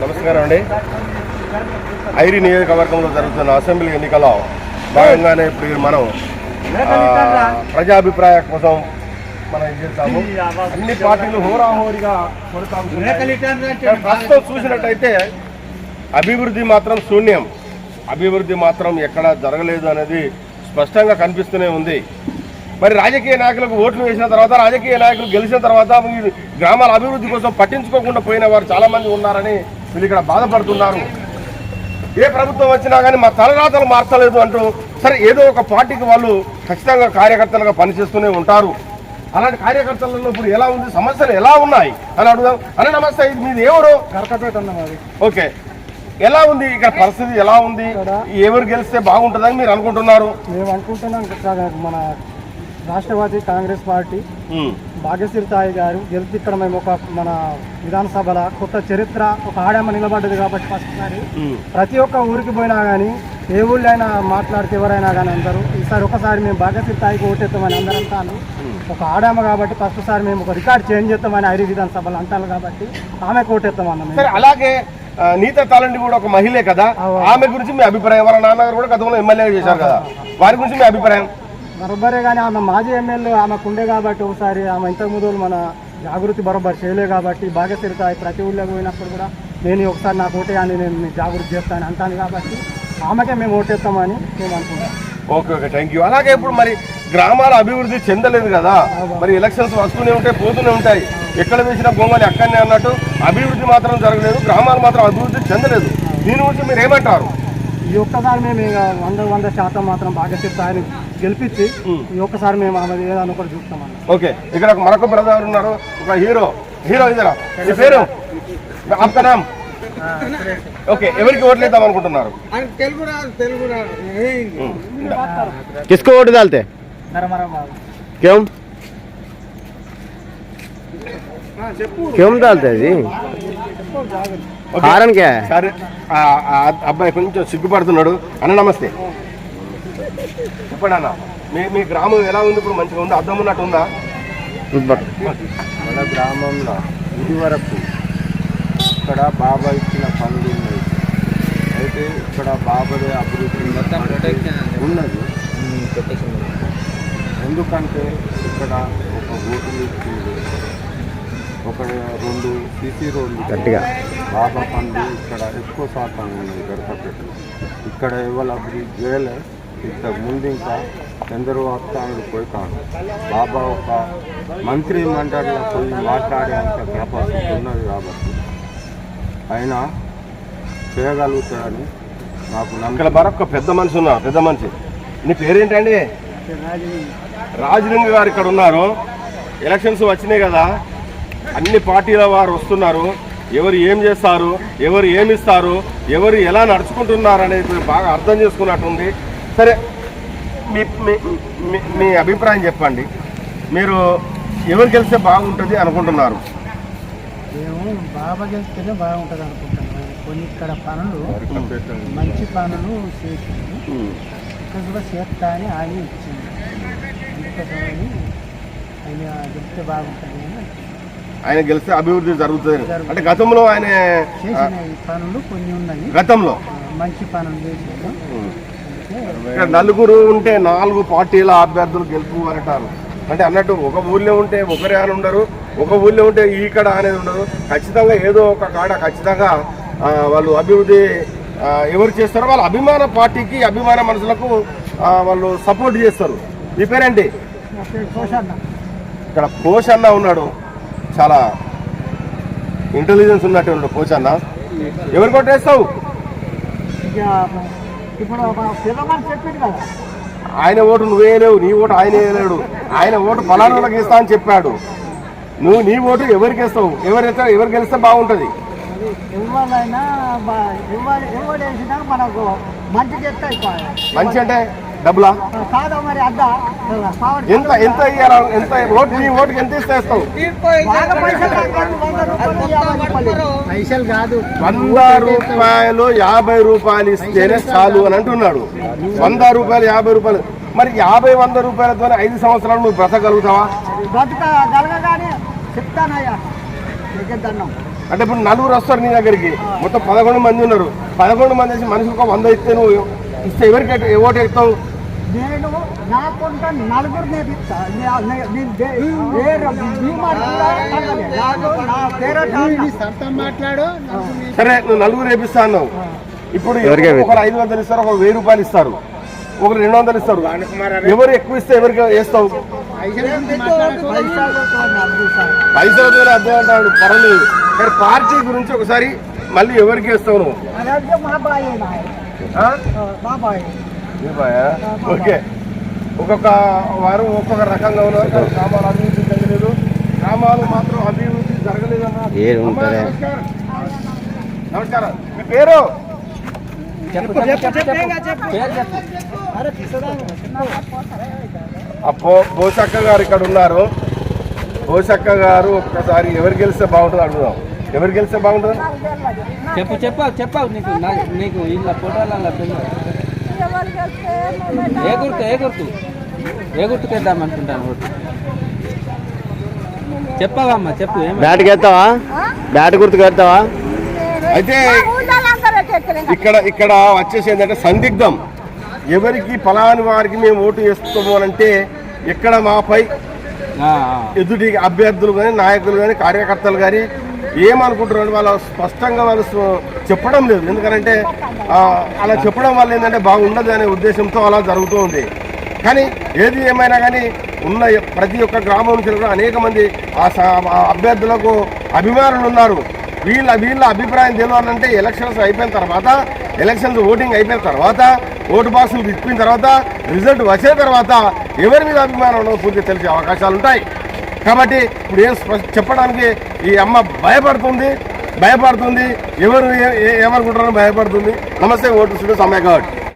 నమస్కారం అండి. ఐరి నియోజకవర్గంలో జరుగుతున్న అసెంబ్లీ ఎన్నికల్లో భాగంగానే ఇప్పుడు మనం ప్రజాభిప్రాయం కోసం మనం ఏం చేస్తాము, అన్ని పార్టీలు హోరాహోరీగా కొడతాము. ప్రస్తుతం చూసినట్టయితే అభివృద్ధి మాత్రం శూన్యం, అభివృద్ధి మాత్రం ఎక్కడా జరగలేదు అనేది స్పష్టంగా కనిపిస్తూనే ఉంది. మరి రాజకీయ నాయకులకు ఓట్లు వేసిన తర్వాత, రాజకీయ నాయకులు గెలిచిన తర్వాత గ్రామాల అభివృద్ధి కోసం పట్టించుకోకుండా పోయిన వారు చాలామంది ఉన్నారని వీళ్ళు ఇక్కడ బాధపడుతున్నారు. ఏ ప్రభుత్వం వచ్చినా కానీ మా తలరాతలు మార్చలేదు అంటూ సరే ఏదో ఒక పార్టీకి వాళ్ళు ఖచ్చితంగా కార్యకర్తలుగా పనిచేస్తూనే ఉంటారు. అలాంటి కార్యకర్తలలో ఇప్పుడు ఎలా ఉంది, సమస్యలు ఎలా ఉన్నాయి అని అడుగుదాం. అనే నమస్తే, ఇది మీది ఎవరు? ఓకే, ఎలా ఉంది ఇక్కడ పరిస్థితి, ఎలా ఉంది, ఎవరు గెలిస్తే బాగుంటుందని మీరు అనుకుంటున్నారు? మేము అనుకుంటున్నాం మన రాష్ట్రవాది కాంగ్రెస్ పార్టీ భాగ్యశ్రీ తాయి గారు గెలిచి ఇక్కడ మేము ఒక మన విధానసభల కొత్త చరిత్ర ఒక ఆడమ్మ నిలబడ్డది కాబట్టి ఫస్ట్ సారి ప్రతి ఒక్క ఊరికి పోయినా కానీ ఏ ఊళ్ళో అయినా మాట్లాడితే ఎవరైనా కానీ అందరూ ఈసారి ఒకసారి మేము భాగ్యశ్రీ తాయికి ఓటేస్తామని అందరూ అంటాను. ఒక ఆడమ్మ కాబట్టి ఫస్ట్ సారి మేము ఒక రికార్డ్ చేంజ్ చేస్తామని ఐరి విధానసభలు అంటారు కాబట్టి ఆమెకు ఓటేస్తామన్నాం. సరే, అలాగే నీత తాలండి కూడా ఒక మహిళే కదా, ఆమె గురించి మీ అభిప్రాయం? వాళ్ళ నాన్నగారు కూడా గతంలో ఎమ్మెల్యే చేశారు కదా, వారి గురించి మీ అభిప్రాయం? బరోబరే, కానీ ఆమె మాజీ ఎమ్మెల్యే ఆమెకు ఉండే కాబట్టి ఒకసారి ఆమె ఇంతకు ముందు మన జాగృతి బరోబర్ చేయలే కాబట్టి భాగ్యశ్రీ తాయి ప్రతి ఊళ్ళోకి పోయినప్పుడు కూడా నేను ఒకసారి నాకు ఓటేయాలని నేను జాగృతి చేస్తాను అంటాను కాబట్టి ఆమెకే మేము ఓటేస్తామని మేము అనుకుంటాం. Okay okay, thank you. అలాగే ఇప్పుడు మరి గ్రామాల అభివృద్ధి చెందలేదు కదా, మరి ఎలక్షన్స్ వస్తూనే ఉంటాయి పోతూనే ఉంటాయి, ఎక్కడ వేసిన బొమ్మలు ఎక్కడనే అన్నట్టు అభివృద్ధి మాత్రం జరగలేదు, గ్రామాలు మాత్రం అభివృద్ధి చెందలేదు. దీని గురించి మీరు ఏమంటారు? ఈ ఒక్కసారి మేము 100% మాత్రం భాగ్యశ్రీ తాయిని గెలిపించి ఈ ఒక్కసారి మేము ఆమె ఏదైనా ఒకటి చూస్తామన్న. ఓకే, ఇక్కడ మరొక బ్రదర్ ఉన్నారు, ఒక హీరో ఇద్దరా, మీ పేరు? ఆప్కా నామ్? ఓకే, ఎవరికి ఓట్లు వేద్దాం అనుకుంటున్నారు? किसको वोट डालते? क्यों क्यों डालते हैं जी? कारण क्या है? సరే, అబ్బాయి కొంచెం సిగ్గుపడుతున్నాడు. అన్న నమస్తే, చెప్పండి అన్న, మీ గ్రామం ఎలా ఉంది ఇప్పుడు? మంచిగా ఉందా? అర్థం ఉన్నట్టు ఉందా? మన గ్రామంలో ఇది వరకు ఇక్కడ బాబా ఇచ్చిన పనులు ఉన్నాయి, అయితే ఇక్కడ బాబాదే అభివృద్ధి ఉన్నది. ఎందుకంటే ఇక్కడ ఒక ఓటులు ఇచ్చింది, ఒక 2 సీసీ రోడ్లు గట్టిగా బాబా పనులు ఇక్కడ ఎక్కువ శాతం ఉన్నాయి. గడపపేట ఇక్కడ ఎవరు అభివృద్ధి చేయలే. ఇంతకు ముందు ఇంకా ఎందరో వస్తాను పోయి కాదు, బాబా ఒక మంత్రి మండలిలో పోయి మాట్లాడేంత కెపాసిటీ ఉన్నది కాబట్టి ఆయన చేయగలుగుతాడని నాకు ఇక్కడ మరొక పెద్ద మనిషి ఉన్నారు. పెద్ద మనిషి, నీ పేరేంటండి? రాజలింగ గారు ఇక్కడ ఉన్నారు. ఎలక్షన్స్ వచ్చినాయి కదా, అన్ని పార్టీల వారు వస్తున్నారు. ఎవరు ఏం చేస్తారు, ఎవరు ఏమిస్తారు, ఎవరు ఎలా నడుచుకుంటున్నారు అనేది బాగా అర్థం చేసుకున్నట్టుంది. సరే, మీ అభిప్రాయం చెప్పండి. మీరు ఎవరు గెలిస్తే బాగుంటుంది అనుకుంటున్నారు? మేము బాబా గెలిస్తేనే బాగుంటుంది అనుకుంటున్నాం. కొన్ని ఇక్కడ పనులు మంచి పనులు చేసింది, ఇక్కడ కూడా చేస్తా అని ఆయన ఇచ్చింది, అందుకోసమని ఆయన గెలిస్తే బాగుంటుంది అని. ఆయన గెలిస్తే అభివృద్ధి జరుగుతుంది అంటే గతంలో ఆయన చేసిన పనులు కొన్ని ఉన్నాయి, గతంలో మంచి పనులు చేసాం. ఇక్కడ నలుగురు ఉంటే 4 పార్టీల అభ్యర్థులు గెలుపు అంటారు. అంటే అన్నట్టు ఒక ఊళ్ళో ఉంటే ఒకరే అని ఉండరు, ఒక ఊళ్ళో ఉంటే ఇక్కడ అనేది ఉండదు. ఖచ్చితంగా ఏదో ఒక కాడ ఖచ్చితంగా వాళ్ళు అభివృద్ధి ఎవరు చేస్తారో వాళ్ళ అభిమాన పార్టీకి, అభిమాన మనుషులకు వాళ్ళు సపోర్ట్ చేస్తారు. మీ పేరేంటి? ఇక్కడ పోషన్న ఉన్నాడు, చాలా ఇంటెలిజెన్స్ ఉన్నట్టు ఉన్నాడు పోషన్న. ఎవరు కొట్టేస్తావు? ఇప్పుడు చెప్పింది కదా, ఆయన ఓటు నువ్వేయలేవు, నీ ఓటు ఆయన వేయలేడు. ఆయన ఓటు ఫలానాలకు ఇస్తా అని చెప్పాడు. నువ్వు నీ ఓటు ఎవరికి వేస్తావు? ఎవరు గెలిస్తే బాగుంటుంది? ఎవరైనా ఎవరు వేసినా మనకు మంచి చెప్తే మంచి అంటే డబ్బులా? కాదు మరి అద్దా ఎంత ఎంత ఇయ్యాలి? ఎంత ఓటు, నీ ఓటుకి ఎంత ఇస్తావు? పైసలు కాదు, 100 రూపాయలు 50 రూపాయలు ఇస్తేనే చాలు అని అంటున్నాడు. 100 రూపాయలు 50 రూపాయలు, మరి 50-100 రూపాయలతో 5 సంవత్సరాలు నువ్వు బ్రతకగలుగుతావా? బ్రతకగలగానే చెప్తానయ్యా, అంటే ఇప్పుడు నలుగురు వస్తారు నీ దగ్గరికి, మొత్తం 11 మంది ఉన్నారు. 11 మంది వేసి మనిషికి ఒక 100 ఇస్తే నువ్వు ఇస్తే ఎవరికి ఓటు ఎత్తావు? నేను నాకుంటా నలుగురిని ఇస్తా. మాట్లాడు. సరే, నువ్వు నలుగురు వేపిస్తా అన్నావు. ఇప్పుడు ఒకరు 500 ఇస్తారు, ఒక 1000 రూపాయలు ఇస్తారు, ఒకరు 200 ఇస్తారు. ఎవరు ఎక్కువ ఇస్తే ఎవరికి వేస్తావు? పైసలతో అర్థం అంటాడు, పర్వాలేదు. కానీ పార్టీ గురించి ఒకసారి మళ్ళీ ఎవరికి వేస్తావు నువ్వు? ఓకే, ఒక్కొక్క వారు ఒక్కొక్క రకంగా ఉన్నారు. గ్రామాలు అభివృద్ధి జరగలేదు, గ్రామాలు మాత్రం అభివృద్ధి జరగలేదు అన్న. నమస్కారం, మీ పేరు? బోసక్క గారు ఇక్కడ ఉన్నారు. బోసక్క గారు ఒక్కసారి ఎవరు గెలిస్తే బాగుంటుంది అడుగుదాం. ఎవరు గెలిస్తే బాగుంటుంది? చెప్పు నీకు ఇలా ఫోటోలలో ఏ గుర్తుకు వేద్దాం అనుకుంటాను. చెప్పవమ్మా, చెప్పు. బ్యాట్కి వేస్తావా? బ్యాట్ గుర్తుకు వేస్తావా? అయితే ఇక్కడ వచ్చేసి ఏంటంటే సందిగ్ధం. ఎవరికి ఫలాని వారికి మేము ఓటు వేస్తాము అని అంటే ఎక్కడ మాపై ఎదుటి అభ్యర్థులు కానీ నాయకులు కానీ కార్యకర్తలు కానీ ఏమనుకుంటున్నారు వాళ్ళు స్పష్టంగా వాళ్ళు చెప్పడం లేదు. ఎందుకంటే అలా చెప్పడం వల్ల ఏంటంటే బాగుండదు అనే ఉద్దేశంతో అలా జరుగుతూ ఉంది. కానీ ఏది ఏమైనా కానీ ఉన్న ప్రతి ఒక్క గ్రామం నుంచి కూడా అనేక మంది ఆ అభ్యర్థులకు అభిమానులు ఉన్నారు. వీళ్ళ అభిప్రాయం తెలియాలంటే ఎలక్షన్స్ అయిపోయిన తర్వాత, ఎలక్షన్స్ ఓటింగ్ అయిపోయిన తర్వాత, ఓటు బాక్సులు తిప్పిన తర్వాత, రిజల్ట్ వచ్చిన తర్వాత ఎవరి మీద అభిమానం ఉండదో పూర్తిగా తెలిసే అవకాశాలు ఉంటాయి. కాబట్టి ఇప్పుడు ఏం చెప్పడానికి ఈ అమ్మ భయపడుతుంది. ఎవరు ఏమనుకుంటారో భయపడుతుంది. నమస్తే, ఓటు సమయ కాబట్టి